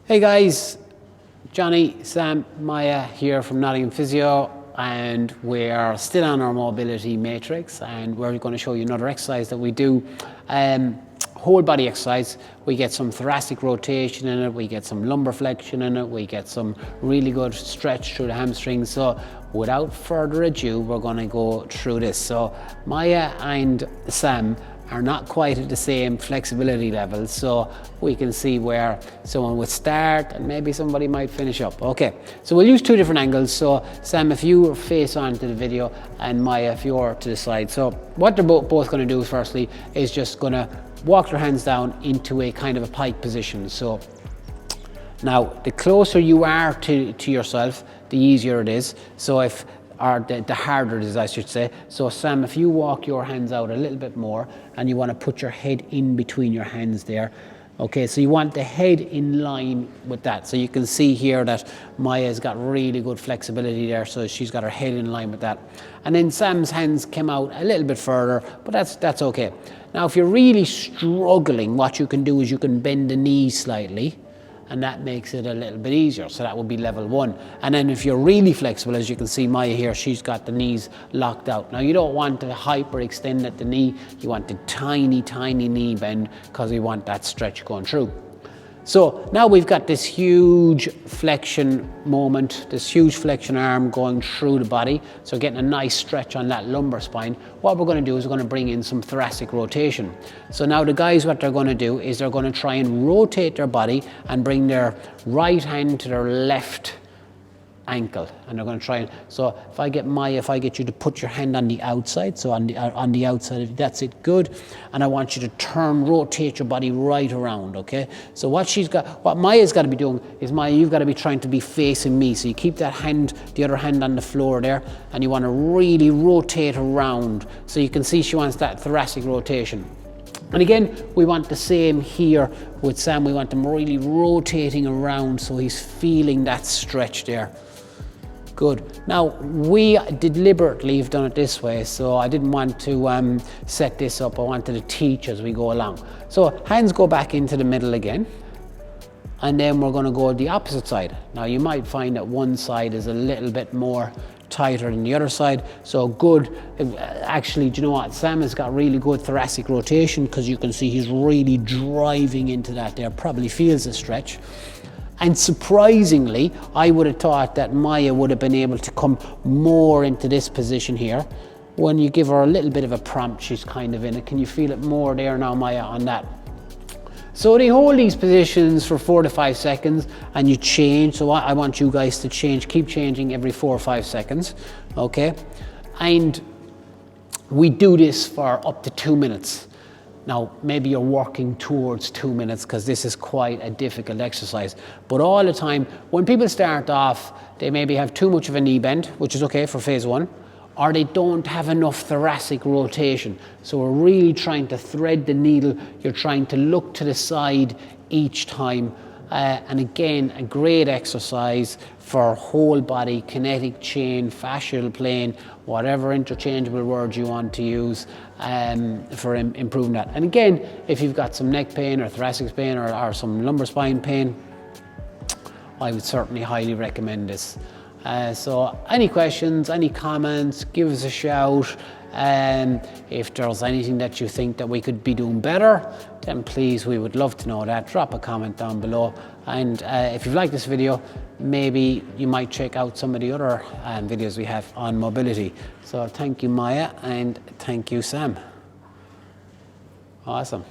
Hey guys, Johnny, Sam, Maya here from Nottingham Physio, and we're still on our mobility matrix, and we're going to show you another exercise that we do. Whole body exercise. We get some thoracic rotation in it, we get some lumbar flexion in it, we get some really good stretch through the hamstrings. So without further ado, we're going to go through this. So Maya and Sam are not quite at the same flexibility level, so we can see where someone would start and maybe somebody might finish up. Okay, so we'll use two different angles. So Sam, if you face on to the video, and Maya, if you're to the side. So what they're both going to do firstly is just going to walk their hands down into a kind of a pike position. So now the closer you are to yourself, the easier it is. So the harder it is, I should say. So Sam, if you walk your hands out a little bit more and you want to put your head in between your hands there. Okay, so you want the head in line with that. So you can see here that Maya's got really good flexibility there, so she's got her head in line with that. And then Sam's hands came out a little bit further, but that's okay. Now if you're really struggling, what you can do is you can bend the knees slightly, and that makes it a little bit easier. So that would be level one. And then if you're really flexible, as you can see Maya here, she's got the knees locked out. Now you don't want to hyperextend at the knee, you want the tiny knee bend, because you want that stretch going through. So now we've got this huge flexion moment, this huge flexion arm going through the body. So getting a nice stretch on that lumbar spine. What we're going to do is we're going to bring in some thoracic rotation. So now the guys, what they're going to do is they're going to try and rotate their body and bring their right hand to their left ankle, and they're going to try and, so if I get Maya, if I get you to put your hand on the outside, so on the outside, that's it, good. And I want you to rotate your body right around. Okay, so what Maya's got to be doing is, Maya, you've got to be trying to be facing me. So you keep that hand, the other hand on the floor there, and you want to really rotate around. So you can see she wants that thoracic rotation. And again, we want the same here with Sam. We want him really rotating around so he's feeling that stretch there. Good. Now, we deliberately have done it this way, so I didn't want to set this up. I wanted to teach as we go along. So hands go back into the middle again, and then we're going to go the opposite side. Now, you might find that one side is a little bit more tighter than the other side. So good. Actually, do you know what? Sam has got really good thoracic rotation, because you can see he's really driving into that there. Probably feels a stretch. And surprisingly, I would have thought that Maya would have been able to come more into this position here. When you give her a little bit of a prompt, she's kind of in it. Can you feel it more there now, Maya, on that? So they hold these positions for 4 to 5 seconds, and you change. So I want you guys to change, keep changing every 4 or 5 seconds, okay? And we do this for up to 2 minutes. Now, maybe you're working towards 2 minutes, because this is quite a difficult exercise. But all the time, when people start off, they maybe have too much of a knee bend, which is okay for phase one, or they don't have enough thoracic rotation. So we're really trying to thread the needle. You're trying to look to the side each time. And again, a great exercise for whole body, kinetic chain, fascial plane, whatever interchangeable words you want to use for improving that. And again, if you've got some neck pain or thoracic pain or some lumbar spine pain, I would certainly highly recommend this. So any questions, any comments, give us a shout. If there's anything that you think that we could be doing better, then please, we would love to know that. Drop a comment down below. And if you've liked this video, maybe you might check out some of the other videos we have on mobility. So thank you, Maya, and thank you, Sam. Awesome.